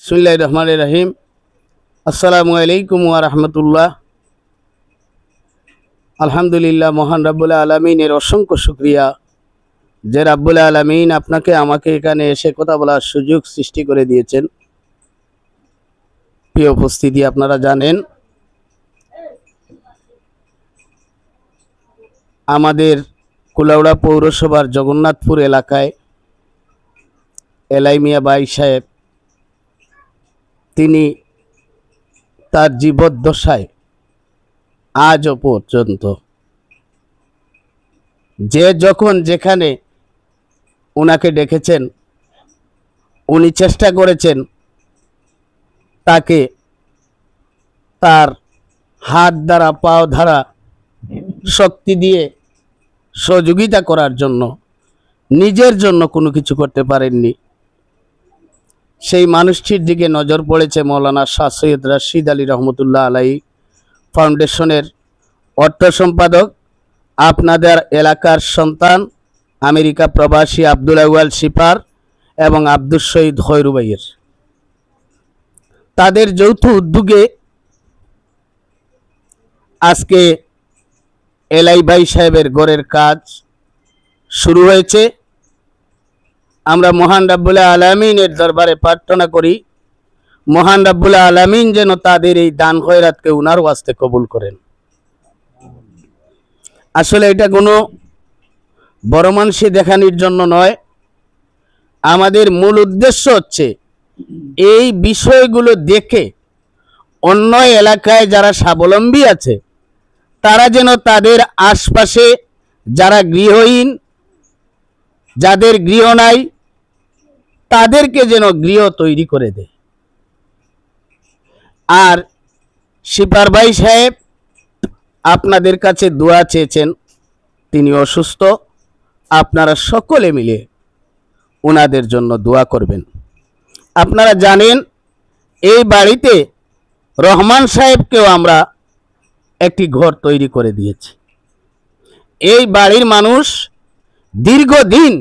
বিসমিল্লাহির রহমানির রহিম। আসসালামু আলাইকুম ওয়া রাহমাতুল্লাহ। আলহামদুলিল্লাহ, মহান রাব্বুল আলামিনের অসংখ্য শুকরিয়া যে রাব্বুল আলামিন আপনাকে আমাকে এখানে এসে কথা বলার সুযোগ সৃষ্টি করে দিয়েছেন। প্রিয় উপস্থিতি, আপনারা জানেন আমাদের কুলাউড়া পৌরসভার জগন্নাথপুর এলাকায় এলাই মিয়া ভাই সাহেব, তিনি তার জীবদ্দশায় আজও পর্যন্ত যে যখন যেখানে ওনাকে ডেকেছেন, উনি চেষ্টা করেছেন তাকে তার হাত দ্বারা পাও দ্বারা শক্তি দিয়ে সহযোগিতা করার জন্য, নিজের জন্য কোনো কিছু করতে পারেননি। সেই মানুষটির দিকে নজর পড়েছে মৌলানা শাহ সৈয়দ রাশিদ আলী রহমতুল্লাহ আলাই ফাউন্ডেশনের অর্থ সম্পাদক, আপনাদের এলাকার সন্তান, আমেরিকা প্রবাসী আব্দুল আউয়াল শিপার এবং আব্দুল শহীদ খয়রুবাইয়ের তাদের যৌথ উদ্যোগে আজকে এলাই ভাই সাহেবের ঘরের কাজ শুরু হয়েছে। আমরা মহান রাব্বুল আলামিনের দরবারে প্রার্থনা করি, মহান রাব্বুল আলামিন যেন তাদের এই দান খয়রাতকে উনার ওয়াস্তে কবুল করেন। আসলে এটা কোনো বড় মানুষে দেখানোর জন্য নয়, আমাদের মূল উদ্দেশ্য হচ্ছে এই বিষয়গুলো দেখে অন্য এলাকায় যারা স্বাবলম্বী আছে তারা যেন তাদের আশপাশে যারা গৃহহীন, যাদের গৃহ নাই, তাদেরকে যেন গৃহ তৈরি করে দেয়। আর শিপার ভাই সাহেব আপনাদের কাছে দোয়া চেয়েছেন, তিনি অসুস্থ, আপনারা সকলে মিলে ওনাদের জন্য দোয়া করবেন। আপনারা জানেন এই বাড়িতে রহমান সাহেবকেও আমরা একটি ঘর তৈরি করে দিয়েছি। এই বাড়ির মানুষ দীর্ঘদিন,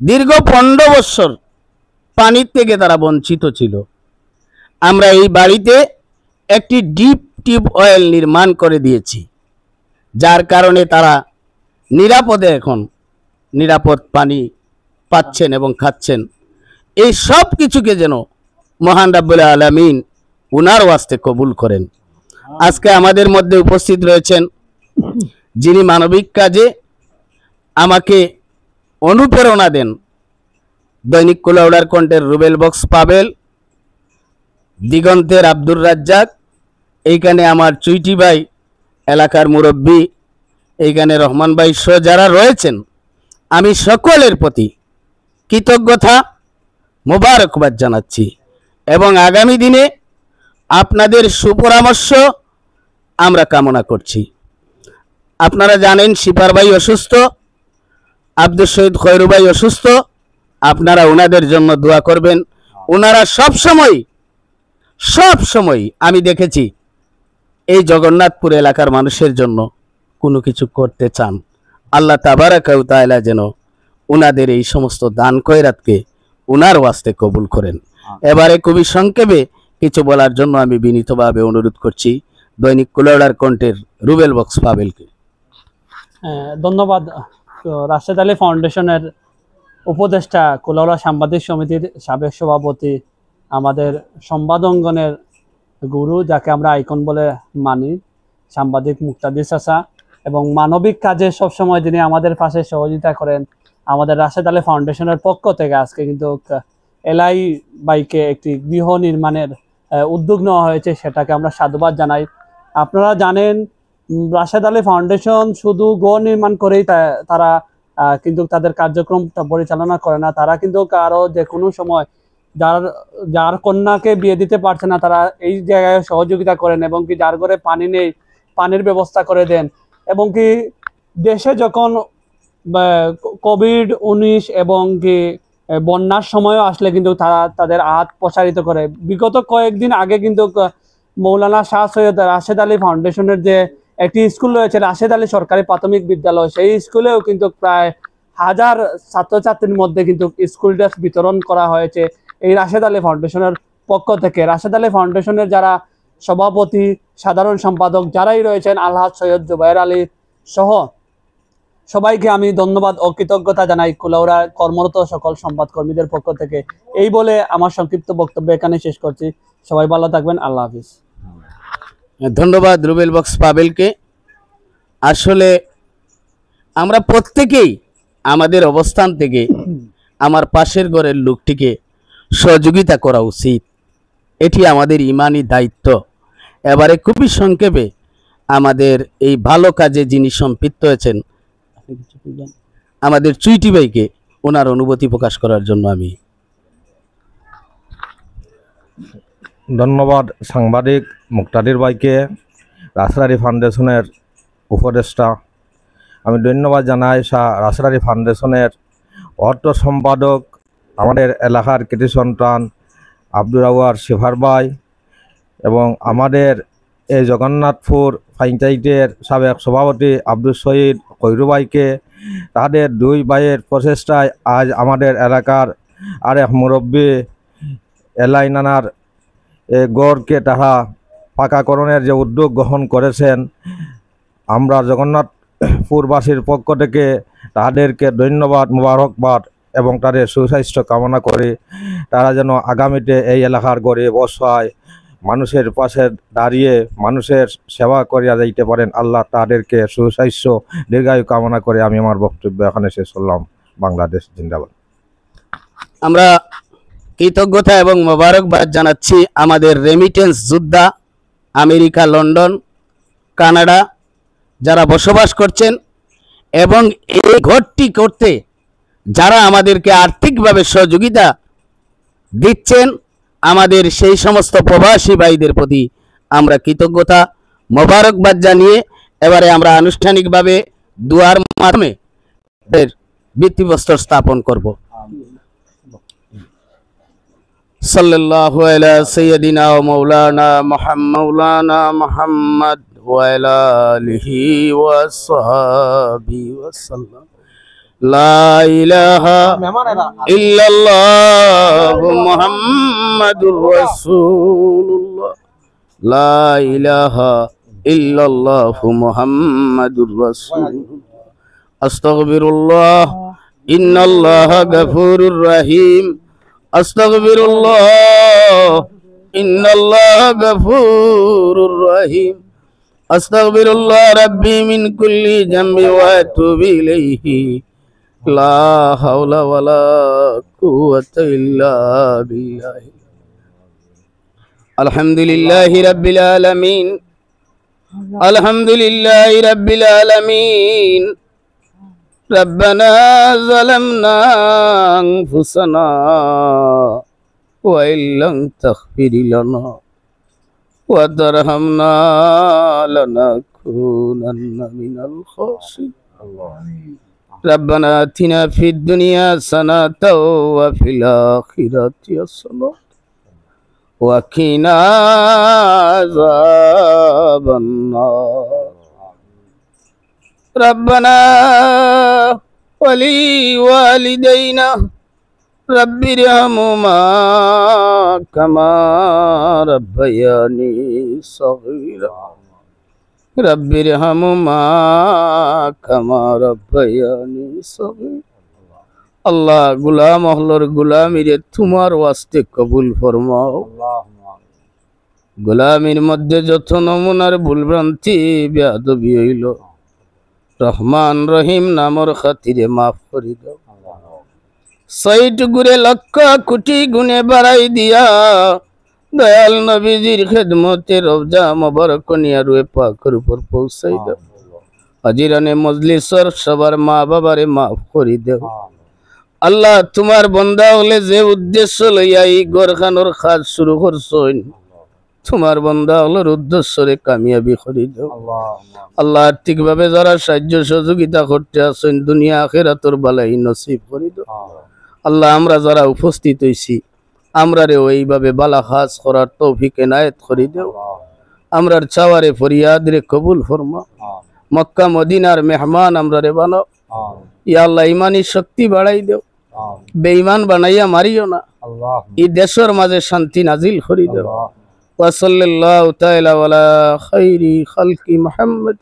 দীর্ঘ 15 বছর পানির থেকে তারা বঞ্চিত ছিল। আমরা এই বাড়িতে একটি ডিপ টিউবওয়েল নির্মাণ করে দিয়েছি, যার কারণে তারা নিরাপদে এখন নিরাপদ পানি পাচ্ছেন এবং খাচ্ছেন। এই সব কিছুকে যেন মহান রাব্বুল আলামিন উনার ওয়াস্তে কবুল করেন। আজকে আমাদের মধ্যে উপস্থিত রয়েছেন যিনি মানবিক কাজে আমাকে অনুপ্রেরণা দেন, দৈনিক কুলাউড়ার কণ্ঠের রুবেল বক্স পাবেল, দিগন্তের আব্দুর রাজ্জাক, এইখানে আমার চুইটি ভাই এলাকার মুরব্বী, এইখানে রহমান ভাই সহ যারা রয়েছেন, আমি সকলের প্রতি কৃতজ্ঞতা মোবারকবাদ জানাচ্ছি এবং আগামী দিনে আপনাদের সুপরামর্শ আমরা কামনা করছি। আপনারা জানেন শিপার ভাই অসুস্থ, আব্দুল শহীদ খয়রু ভাই অসুস্থ, আপনারা ওনাদের জন্য দোয়া করবেন। ওনারা সব সময় আমি দেখেছি এই জগন্নাথপুর এলাকার মানুষের জন্য কোনো কিছু করতে চান। আল্লাহ তাবারাকা ওয়া তাআলা যেন ওনাদের এই সমস্ত দান খয়রাতকে ওনার ওয়াস্তে কবুল করেন। এবারে খুবই সংক্ষেপে কিছু বলার জন্য আমি বিনীতভাবে অনুরোধ করছি দৈনিক কুলাউড়ার কণ্ঠের রুবেল বক্স পাবেলকে। ধন্যবাদ। রাশেদ আলী ফাউন্ডেশনের উপদেষ্টা, কুলাউড়া সাংবাদিক সমিতির সাবেক সভাপতি, আমাদের সংবাদ অঙ্গনের গুরু, যাকে আমরা আইকন বলে মানি, সাংবাদিক মুক্তাদির চাচা, এবং মানবিক কাজে সবসময় যিনি আমাদের পাশে সহযোগিতা করেন, আমাদের রাশেদ আলী ফাউন্ডেশনের পক্ষ থেকে আজকে কিন্তু এলাই বাইকে একটি গৃহ নির্মাণের উদ্যোগ নেওয়া হয়েছে, সেটাকে আমরা সাধুবাদ জানাই। আপনারা জানেন রাশেদ আলী ফাউন্ডেশন শুধু ঘর নির্মাণ করেই তারা কিন্তু তাদের কার্যক্রম পরিচালনা করে না, তারা কিন্তু আরো যে কোনো সময় যার কন্যাকে বিয়ে দিতে পারছে না তারা এই জায়গায় সহযোগিতা করেন, এবং কি যার ঘরে পানি নেই পানির ব্যবস্থা করে দেন, এবং কি দেশে যখন কোভিড-19 এবং কি বন্যার সময়ও আসলে কিন্তু তারা তাদের হাত প্রসারিত করে। বিগত কয়েকদিন আগে কিন্তু মৌলানা শাহ সৈয়দ রাশেদ আলী ফাউন্ডেশনের যে একটি স্কুল রয়েছে, রাশেদ আলী সরকারি প্রাথমিক বিদ্যালয়, সেই স্কুলেও কিন্তু প্রায় 1000 ছাত্রছাত্রীর মধ্যে কিন্তু স্কুল ড্রেস বিতরণ করা হয়েছে এই রাশেদ আলী ফাউন্ডেশনের পক্ষ থেকে রাশেদ আলী ফাউন্ডেশনের যারা সভাপতি, সাধারণ সম্পাদক যারাই রয়েছেন, আলহাজ সৈয়দ জুবায়ের আলী সহ সবাইকে আমি ধন্যবাদ ও কৃতজ্ঞতা জানাই কুলাউড়া কর্মরত সকল সংবাদকর্মীদের পক্ষ থেকে। এই বলে আমার সংক্ষিপ্ত বক্তব্য এখানে শেষ করছি। সবাই ভালো থাকবেন। আল্লাহ হাফিজ। ধন্যবাদ রুবেল বক্স পাবেলকে। আসলে আমরা প্রত্যেকেই আমাদের অবস্থান থেকে আমার পাশের ঘরের লোকটিকে সহযোগিতা করা উচিত, এটি আমাদের ইমানি দায়িত্ব। এবারে খুবই সংক্ষেপে আমাদের এই ভালো কাজে যিনি সম্পৃক্ত হয়েছেন আমাদের চুইটি ভাইকে ওনার অনুভূতি প্রকাশ করার জন্য আমি ধন্যবাদ সাংবাদিক মুক্তাদির ভাইকে, রাশেদ আলী ফাউন্ডেশনের উপদেষ্টা। আমি ধন্যবাদ জানাই রাশেদ আলী ফাউন্ডেশনের অর্থ সম্পাদক আমাদের এলাকার কৃতি সন্তান আব্দুর রাওয়ার শিফার ভাই এবং আমাদের এই জগন্নাথপুর পঞ্চায়েতের সাবেক সভাপতি আব্দুল শহীদ কৈরু ভাইকে। তাদের দুই ভাইয়ের প্রচেষ্টায় আজ আমাদের এলাকার আরেক মুরব্বী এলাই নানার গড়কে তারা পাকাকরণের যে উদ্যোগ গ্রহণ করেছেন, আমরা জগন্নাথপুরবাসীর পক্ষ থেকে তাদেরকে ধন্যবাদ, মোবারকবাদ এবং তাদের সুস্বাস্থ্য কামনা করে তারা যেন আগামীতে এই এলাকার গরিব অসহায় মানুষের পাশে দাঁড়িয়ে মানুষের সেবা করিয়া যাইতে পারেন। আল্লাহ তাদেরকে সুস্বাস্থ্য দীর্ঘায়ু কামনা করে আমি আমার বক্তব্য এখানে শেষ করলাম। বাংলাদেশ জিন্দাবাদ। আমরা কৃতজ্ঞতা এবং মোবারকবাদ জানাচ্ছি আমাদের রেমিটেন্স যোদ্ধা আমেরিকা, লন্ডন, কানাডা যারা বসবাস করছেন এবং এই ঘরটি করতে যারা আমাদেরকে আর্থিকভাবে সহযোগিতা দিচ্ছেন, আমাদের সেই সমস্ত প্রবাসী ভাইদের প্রতি আমরা কৃতজ্ঞতা মোবারকবাদ জানিয়ে এবারে আমরা আনুষ্ঠানিকভাবে দুয়ার মাধ্যমে ভিত্তিপ্রস্তর স্থাপন করব। সাল্লাল্লাহু আলা সাইয়্যিদিনা ওয়া মাওলানা মুহাম্মদ ওয়া আলা আলিহি ওয়া সাহবিহি ওয়া সাল্লাম। লা ইলাহা ইল্লাল্লাহু মুহাম্মাদুর রাসূলুল্লাহ। লা ইলাহা ইল্লাল্লাহু মুহাম্মাদুর রাসূলুল্লাহ। আস্তাগফিরুল্লাহ ইন্নাল্লাহা গফুরুর রহিম। আস্তাগফিরুল্লাহ ইন্নাল্লাহা গফুরুর রহিম। আস্তাগফিরুল্লাহ রাব্বি মিন কুল্লি যামবি ওয়া আতুবু ইলাইহি। লা হাওলা ওয়ালা কুওয়াতা ইল্লা বিল্লাহ। আলহামদুলিল্লাহি রাব্বিল আলামিন। আলহামদুলিল্লাহি রাব্বিল আলামিন। রব্বানা যালামনা আনফুসানা ওয়া ইল্লাম তাগফির লানা ওয়া তারহামনা লানাকুনান্না মিনাল খাসিরিন। রব্বানা আতিনা ফিদ দুনিয়া হাসানাতাও ওয়া ফিল আখিরাতি হাসানাতাও ওয়া কিনা আযাবান নার। রব্বানা ওয়ালি ওয়ালিদাইনা রব্বিরহামহুমা কামা রাব্বায়ানি সগীরা। রব্বিরহামহুমা কামা রাব্বায়ানি সগীরা। আল্লাহ গুলাম হলর গুলামিরে তোমার ওয়াস্তে কবুল ফরমাও। গোলামির মধ্যে যত নমুনার ভুলভ্রান্তি বেয়াদবি হইল, রহমান রহিম নামর খাতিরে মাফ করি দাও। সাইট গুরে লক্ষ কোটি গুণে বাড়াই দিয়া দয়াল নবীজির খেদমতে রওজা মোবারক নিয়া রুয়ে পাকের উপর পৌঁছাই দাও। হাজিরানে মজলিসর সবার মা বাবারে মাফ করি দাও। আল্লাহ তোমার বন্দা হলে যে উদ্দেশ্য লইয়া এই গরখানোর কাজ শুরু করছইন, তোমার বন্দা হলোর উদ্দেশ্যরে কামিয়াবি করি দাও। আল্লাহ আর্থিকভাবে যারা সাহায্য সহযোগিতা করতে আসেন, দুনিয়া আখিরাতের বালাই নসিব করি দাও। আল্লাহ আমরা যারা উপস্থিত হইছি আমরা রে ওইভাবে বালা খাস করার তৌফিক এনায়েত করি দাও। আমরার চাওয়ারে ফরিয়াদ রে কবুল ফরমা। মক্কা মদিনার মেহমান আমরা রে বানাও। ইয়া আল্লাহ ইমানি শক্তি বাড়াই দাও। বেঈমান বানাইয়া মারিও না, আল্লাহ এই দেশের মাঝে শান্তি নাজিল করি দেও। ওয়া সাল্লাল্লাহু তাআলা আলা খাইরি খালকি মুহাম্মদ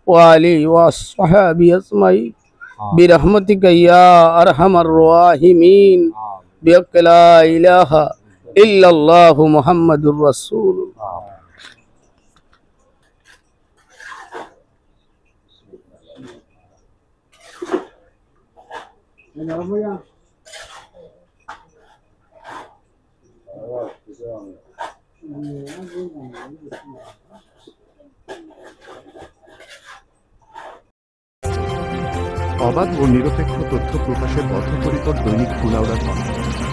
ওয়া আলিহি ওয়া আসহাবি আজমাইন বিরহমাতিকা ইয়া আরহামার রাহিমিন বিহাক্কি লা ইলাহা ইল্লাল্লাহু মুহাম্মাদুর রাসূলুল্লাহ। অবাধ ও নিরপেক্ষ তথ্য প্রকাশের বদ্ধপরিকর দৈনিক কুলাউড়া কণ্ঠ।